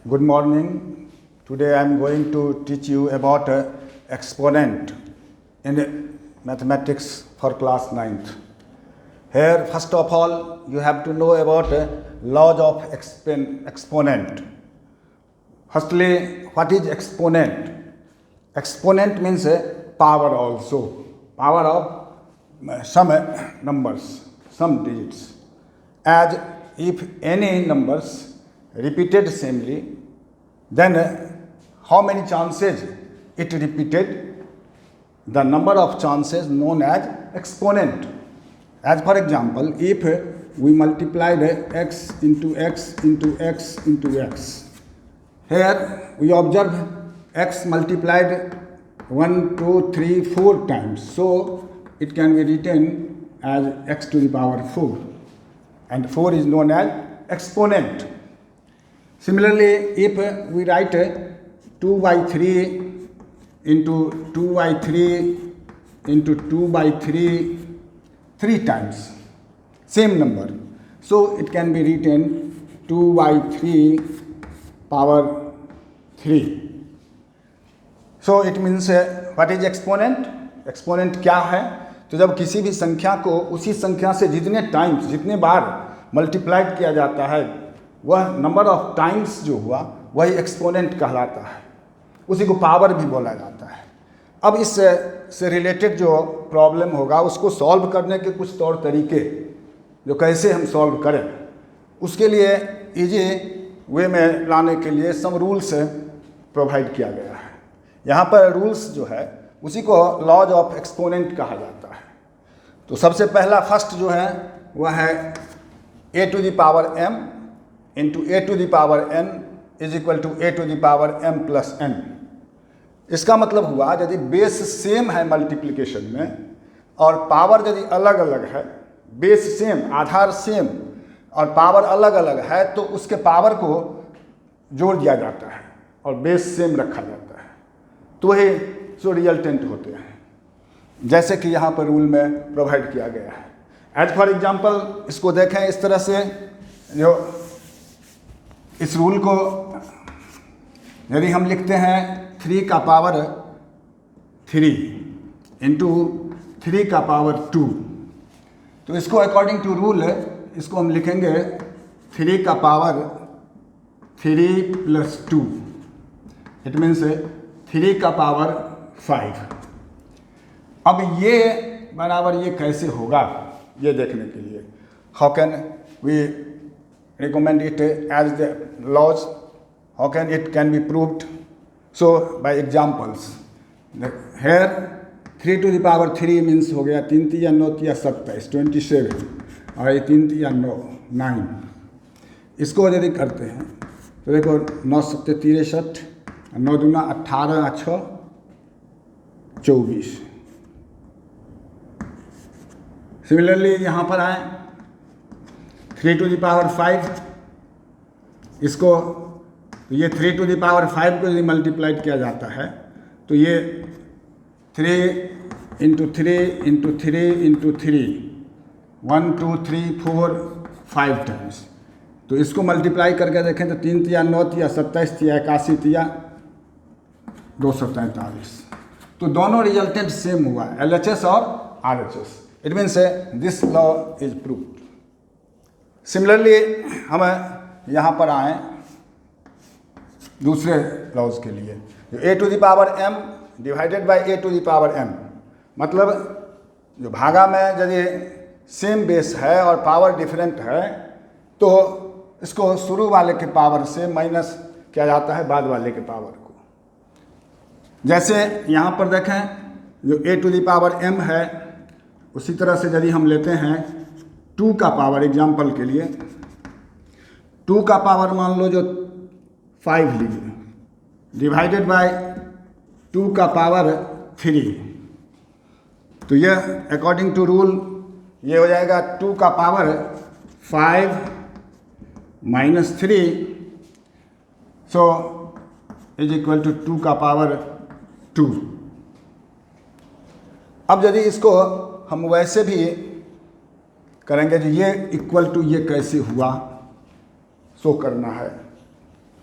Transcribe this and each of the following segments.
Good morning. Today I am going to teach you about exponent in mathematics for class 9th. Here, first of all, you have to know about laws of exponent. Firstly, what is exponent? Exponent means power also. Power of some numbers, some digits. As if any numbers repeated samely, then how many chances it repeated? The number of chances known as exponent. As for example, if we multiplied x into x into x into x, here we observe x multiplied 1, 2, 3, 4 times. So it can be written as x to the power 4. And 4 is known as exponent. Similarly, if we write 2 by 3 into 2 by 3 into 2 by 3 3 times, same number. So it can be written 2 by 3 power 3. So it means what is exponent? Exponent क्या है? तो जब किसी भी संख्या को उसी संख्या से जितने टाइम्स, जितने बार मल्टीप्लाइड किया जाता है, वह नंबर ऑफ टाइम्स जो हुआ वही एक्सपोनेंट कहलाता है. उसी को पावर भी बोला जाता है. अब इस से रिलेटेड जो प्रॉब्लम होगा उसको सॉल्व करने के कुछ तौर तरीके, जो कैसे हम सॉल्व करें, उसके लिए इजी वे में लाने के लिए सम रूल्स प्रोवाइड किया गया है. यहाँ पर रूल्स जो है उसी को लॉज ऑफ एक्सपोनेंट कहा जाता है. तो सबसे पहला फर्स्ट जो है वह है a to the power m into a to the power n is equal to a to the power m plus n. इसका मतलब हुआ यदि बेस सेम है मल्टीप्लिकेशन में और पावर यदि अलग अलग है, बेस सेम, आधार सेम और पावर अलग अलग है, तो उसके पावर को जोड़ दिया जाता है और बेस सेम रखा जाता है, तो ही जो रिजल्टेंट होते हैं, जैसे कि यहाँ पर रूल में प्रोवाइड किया गया है. एज फॉर एग्जांपल इसको देखें इस तरह से, जो इस रूल को यदि हम लिखते हैं 3 का पावर 3 इंटू 3 का पावर 2, तो इसको अकॉर्डिंग टू रूल इसको हम लिखेंगे 3 का पावर 3 प्लस 2. इट मीन्स 3 का पावर 5. अब ये बराबर ये कैसे होगा, ये देखने के लिए how can we recommend it as the laws, how can it can be proved. So by examples, here 3 to the power 3 means हो गया 3 3 9 3 27 27, और ये 3 3 9 9. इसको यदि करते हैं तो देखो 9 7 63, 9 दूना 18, 6 24. सिमिलरली यहाँ पर आए 3 टू द पावर 5, इसको तो ये 3 टू द पावर 5 को यदि मल्टीप्लाइड किया जाता है तो ये 3 इंटू 3 इंटू 3 इंटू 3 1 2 3 4 5 टाइम्स. तो इसको मल्टीप्लाई करके देखें तो 3 3 9 3 27 3 81 3 243. तो दोनों रिजल्टेंट सेम हुआ, LHS और RHS. It means this law is proved. Similarly हम यहाँ पर आए दूसरे लॉज के लिए, जो a to the power m divided by a to the power m, मतलब जो भागा में यदि सेम बेस है और पावर डिफरेंट है तो इसको शुरू वाले के पावर से माइनस किया जाता है बाद वाले के पावर को. जैसे यहाँ पर देखें जो a to the power m है, उसी तरह से यदि हम लेते हैं 2 का पावर, एग्जाम्पल के लिए 2 का पावर मान लो जो 5 लीजिए, डिवाइडेड बाय 2 का पावर 3, तो यह अकॉर्डिंग टू रूल ये हो जाएगा 2 का power 5 minus 3, so is equal to 2 का पावर 2. अब यदि इसको हम वैसे भी करेंगे, जो ये इक्वल टू ये कैसे हुआ शो करना है,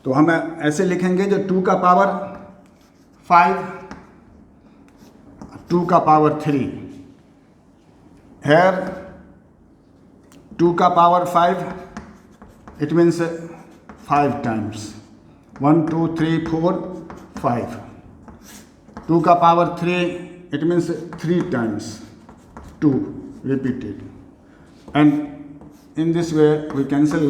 तो हम ऐसे लिखेंगे जो 2 का पावर 5, 2 का पावर 3, here 2 का पावर 5, it means 5 times, 1 2 3 4 5. 2 का power 3, it means 3 times, 2 repeated, and in this way we cancel,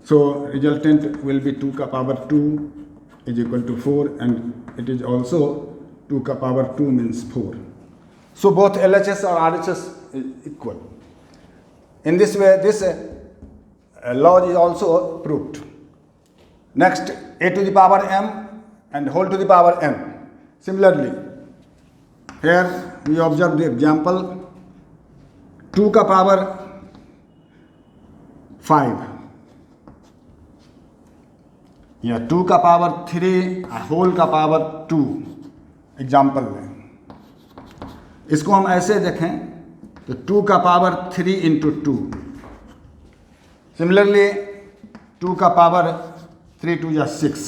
so resultant will be 2 ka power 2 is equal to 4, and it is also 2 ka power 2 means 4. So both LHS or RHS is equal. In this way this law is also proved. Next, a to the power m and whole to the power m. Similarly, here we observe the example 2 ka power 5 या 2 का power 3 whole का power 2 example लें. इसको हम ऐसे देखें तो 2 का पावर 3 इंटू 2. सिमिलरली 2 का पावर 3 2 या 6.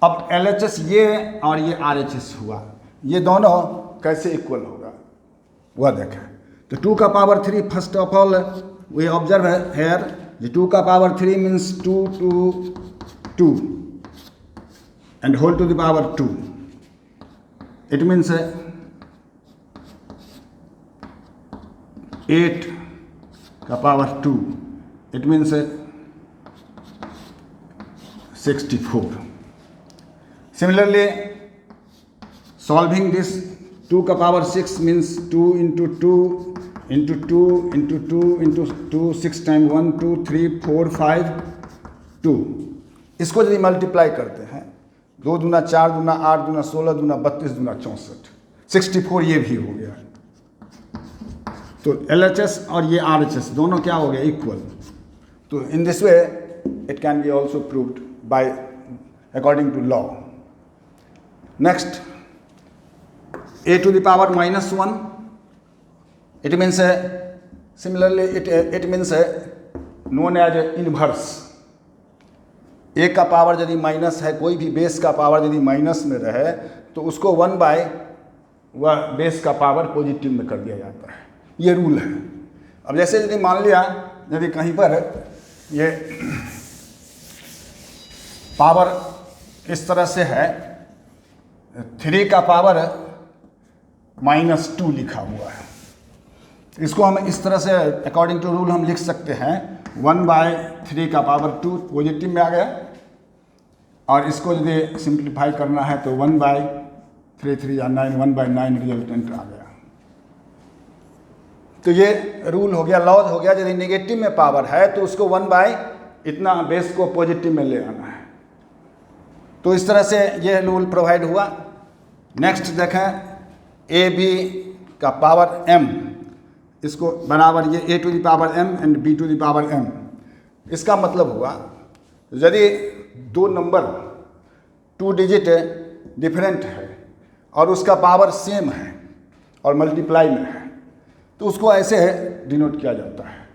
अब LHS ये और ये RHS हुआ, ये दोनों कैसे इक्वल होगा वह देखें. तो 2 का power 3 first of all we observe here, 2 का power 3 means 2 2 2 and whole to the power 2. It means 8 का power 2. It means 64. Similarly, solving this 2 का power 6 means 2 into 2 into 2 into 2 into 2, 6 times 1 2 3 4 5 2. इसको यदि मल्टीप्लाई करते हैं 2 दूना 4 दूना 8 दूना 16 दूना 32 दूना 64, 64 ये भी हो गया. तो LHS और ये RHS दोनों क्या हो गए इक्वल. तो in this way it can be also proved by according to law. Next, a to the power minus 1, it means similarly it means known as inverse. a का पावर यदि minus है, कोई भी बेस का power यदि minus में रहे तो उसको 1 बाय वह बेस का पावर पॉजिटिव में कर दिया जाता है. ये रूल है. अब जैसे यदि मान लिया यदि कहीं पर ये पावर इस तरह से है, 3 का पावर -2 लिखा हुआ है, इसको हम इस तरह से अकॉर्डिंग टू रूल हम लिख सकते हैं 1/3 का पावर 2 पॉजिटिव में आ गया, और इसको यदि सिंप्लीफाई करना है तो 1/3 3 या 9, 1/9 रिजल्टेंट आ गया. तो ये रूल हो गया, लॉज हो गया. यदि नेगेटिव में पावर है तो उसको 1 बाय इतना बेस को पॉजिटिव में ले आना है. तो इस तरह से ये रूल प्रोवाइड हुआ. नेक्स्ट देखें, ए बी का पावर m, इसको बराबर ये a to the power m and b to the power m. इसका मतलब हुआ यदि दो नंबर 2 डिजिट डिफरेंट है और उसका पावर सेम है और मल्टीप्लाई में है तो उसको ऐसे डिनोट किया जाता है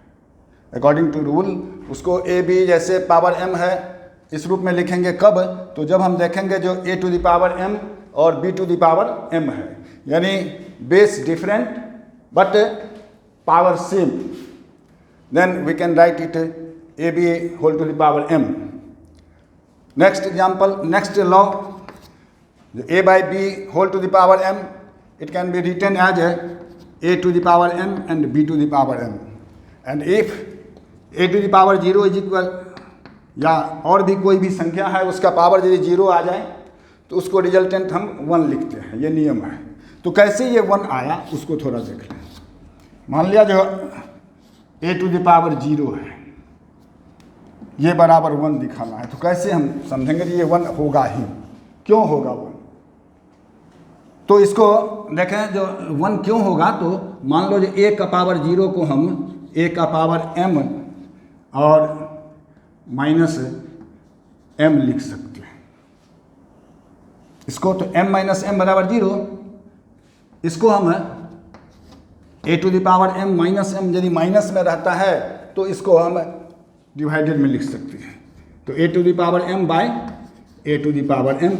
अकॉर्डिंग टू रूल. उसको ए बी जैसे पावर m है इस रूप में लिखेंगे. कब? तो जब हम देखेंगे जो a to the power m और b to the power m है, यानी base different but power same, then we can write it ab whole to the power m. Next example, next law, a by b whole to the power m, it can be written as a to the power m and b to the power m. And if a to the power 0 is equal, या और भी कोई भी संख्या है उसका power यदि 0 आ जाए तो उसको रिजल्टेंट हम 1 लिखते हैं. ये नियम है. तो कैसे ये 1 आया उसको थोड़ा देख लें. मान लिया जो a to the power 0 है, ये बराबर 1 दिखाना है, तो कैसे हम समझेंगे कि ये 1 होगा ही. क्यों होगा 1? तो इसको देखें जो 1 क्यों होगा. तो मान लो जो a का पावर 0 को हम a का पावर m और माइनस m लिख सकते हैं. इसको तो m माइनस m बराबर 0, इसको हम a to the power m minus m यदि माइनस में रहता है तो इसको हम डिवाइडेड में लिख सकते हैं, तो a to the power m by a to the power m।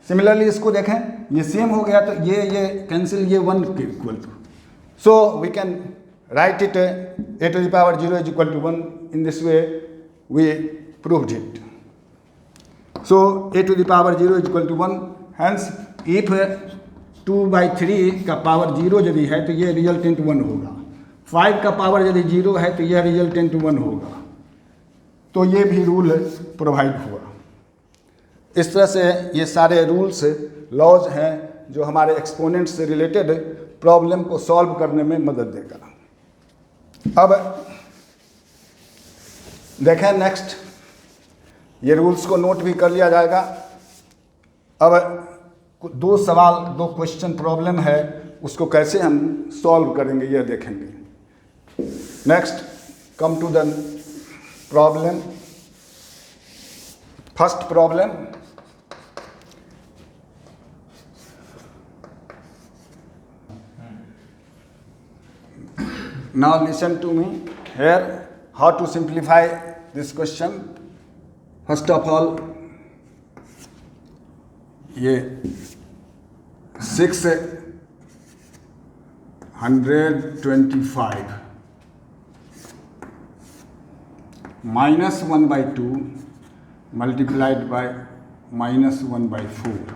Similarly इसको देखें, ये सेम हो गया तो ये कैंसिल, ये 1 के equal to, so we can write it a to the power 0 is equal to 1। In this way we proved it. So a to the power 0 is equal to 1, hence if 2/3 का power 0 यदि है तो ये resultant 1 होगा, 5 का power यदि 0 है तो यह रिजल्टेंट 1 होगा। तो ये भी रूल प्रोवाइड हुआ। इस तरह से ये सारे रूल्स लॉज हैं जो हमारे एक्सपोनेंट से रिलेटेड प्रॉब्लम को सॉल्व करने में मदद देगा। अब देखें नेक्स्ट, ये रूल्स को नोट भी कर लिया जाएगा। अब 2 सवाल 2 क्वेश्चन प्रॉब्लम है, उसको कैसे हम सॉल्व करेंगे यह देखेंगे। Next come to the problem. First problem, now listen to me here how to simplify this question. First of all, ये 625 minus 1/2 multiplied by minus 1/4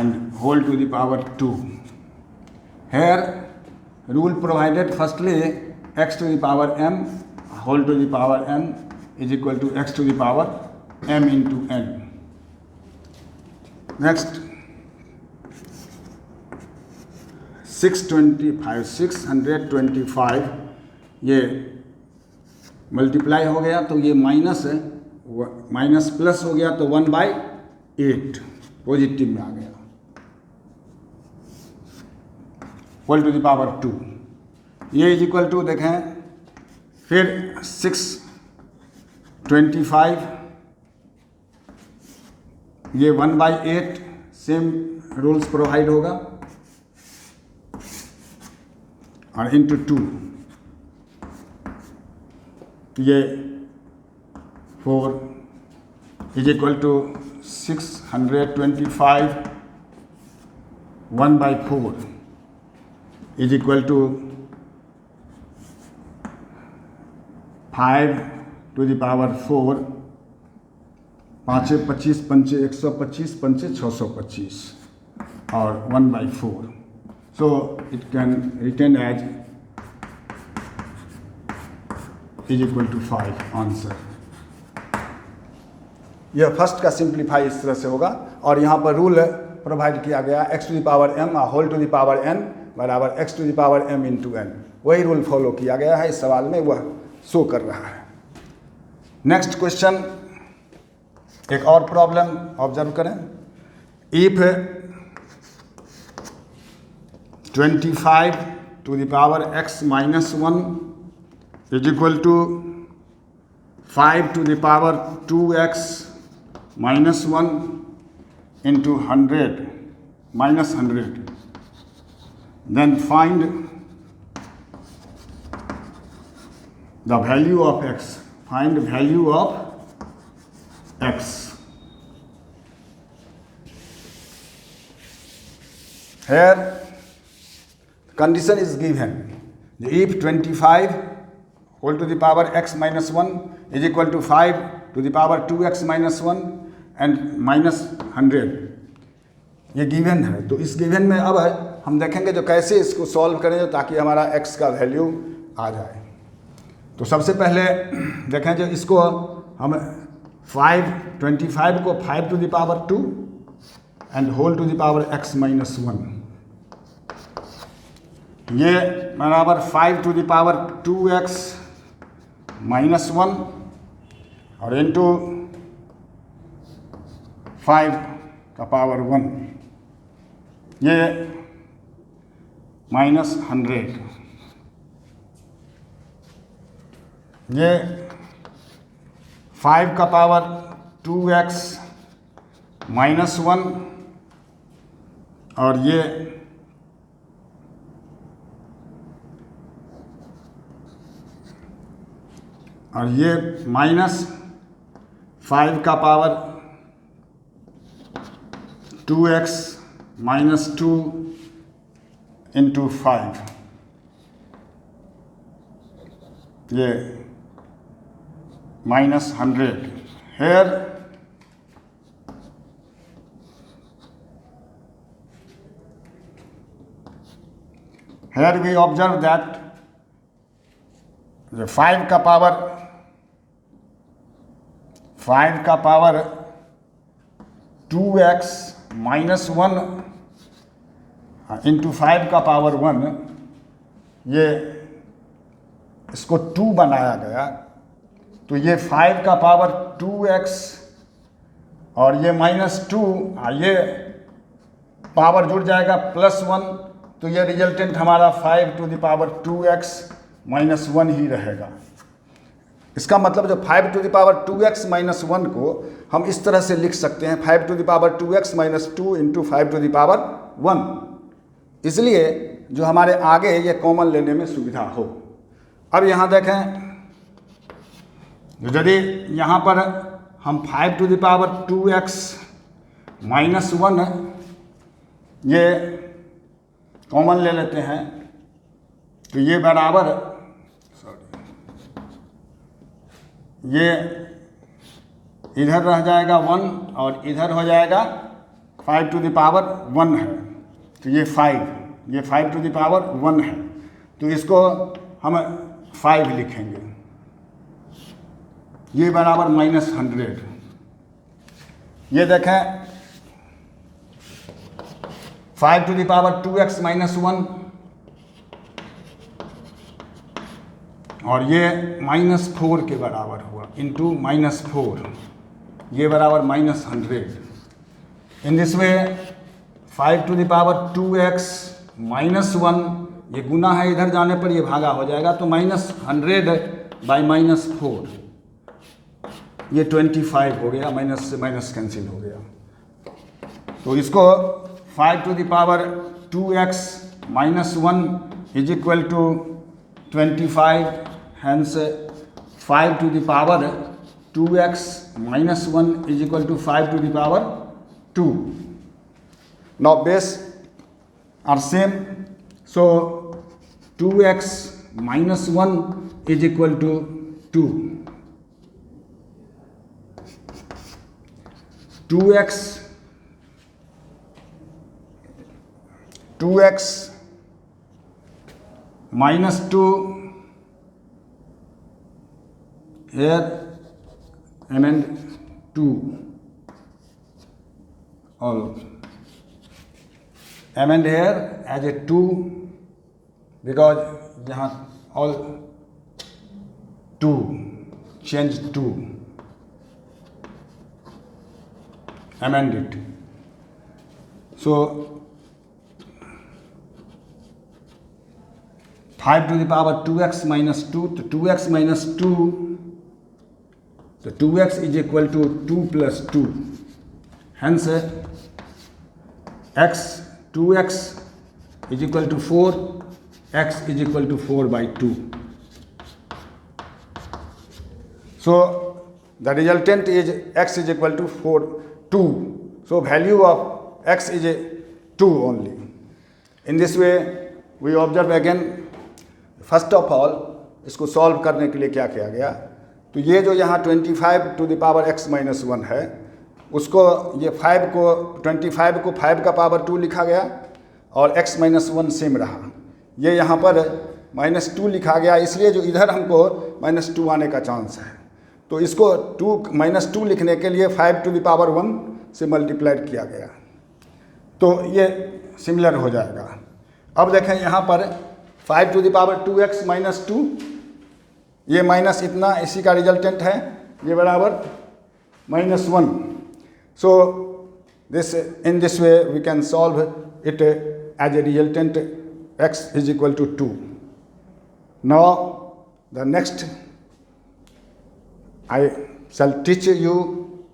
and whole to the power 2. Here rule provided firstly x to the power m whole to the power m is equal to x to the power m into n. Next 625 ये multiply हो गया तो ये minus plus हो गया तो 1/8 positive में आ गया, होल टू द पावर 2। ये इज इक्वल टू देखें, फिर 625 ये 1/8 सेम रूल्स प्रोवाइड होगा और इंटू 2 ये 4 is equal to 625 1/4 is equal to 5 to the power 4, 5 25 5 125 5 625 और 1/4. So it can written as is equal to 5 answer. यह फर्स्ट का सिंप्लीफाई इस तरह से होगा और यहाँ पर रूल प्रोवाइड किया गया x to the power m whole to the power n बराबर x to the power m into n। वही रूल फॉलो किया गया है इस सवाल में, वह शो कर रहा है। नेक्स्ट क्वेश्चन, एक और प्रॉब्लम ऑब्जर्व करें। If 25 to the power x minus 1 is equal to 5 to the power 2x minus 1 into 100 minus 100, then find the value of x. Find value of x. Here condition is given, if 25 whole to the power x minus 1 is equal to 5 to the power 2x minus 1 and minus 100, ये given है। तो इस given में अब हम देखेंगे जो कैसे इसको सॉल्व करें ताकि हमारा x का वैल्यू आ जाए। तो सबसे पहले देखें जो इसको हम 25 को 5 to the power 2 and whole to the power x minus 1, ये बराबर 5 to the power 2x minus 1 और इंटू 5 का पावर 1, ये माइनस 100, ये 5 का पावर 2x माइनस 1 और ये और ये -5 का पावर 2x - 2 × 5, ये -100. Here we observe that the 5 का पावर 2x - 1 × 5 का पावर 1, ये इसको 2 बनाया गया. तो ये 5 का पावर 2x और ये -2, ये पावर जुड़ जाएगा +1, तो ये रिजल्टेंट हमारा 5⁻2x - 1 ही रहेगा. इसका मतलब जो 5⁻2x - 1 को हम इस तरह से लिख सकते हैं 5⁻2x - 2 × 5⁻1, इसलिए जो हमारे आगे ये कॉमन लेने में सुविधा हो. अब यहाँ देखें, यदि यहाँ पर हम 5⁻2x - 1 ये कॉमन ले लेते हैं, तो ये बराबर, ये इधर रह जाएगा 1 और इधर हो जाएगा 5⁻1 है, तो ये 5⁻1 है, तो इसको हम 5 लिखेंगे. ये बराबर -100. ये देखें 5⁻2x - 1 और ये -4 के बराबर हुआ, इंटू -4, ये बराबर -100. इन दिस वे 5⁻2x - 1, ये गुना है, इधर जाने पर ये भागा हो जाएगा, तो -100/-4, ये 25 हो गया, माइनस से माइनस कैंसिल हो गया. तो इसको 5⁻2x - 1 = 25, hence 5⁻2x - 1 = 5⁻2. Now base are same, so 2x - 1 = 2. 2x - 2, here amend 2, all amend here as a 2, because यहाँ all 2 change 2, amend it. So 5⁻2x - 2, तो 2x - 2, तो 2x = 2 + 2, hence 2x = 4, x = 4/2. So the resultant is x = 2. So value of x is 2 only. In this way we observe again. First of all इसको solve करने के लिए क्या किया गया, तो ये जो यहाँ 25⁻x - 1 है, उसको ये 25 को 5 का पावर 2 लिखा गया और x - 1 सेम रहा. ये यहाँ पर -2 लिखा गया, इसलिए जो इधर हमको -2 आने का चांस है, तो इसको -2 लिखने के लिए 5⁻1 से मल्टीप्लाइड किया गया, तो ये सिमिलर हो जाएगा. अब देखें यहाँ पर 5⁻2x - 2, ये माइनस इतना, इसी का रिजल्टेंट है, ये बराबर -1. सो in this way we can solve it as a resultant x = 2. Now the next I shall teach you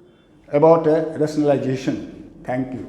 about rationalization. Thank you.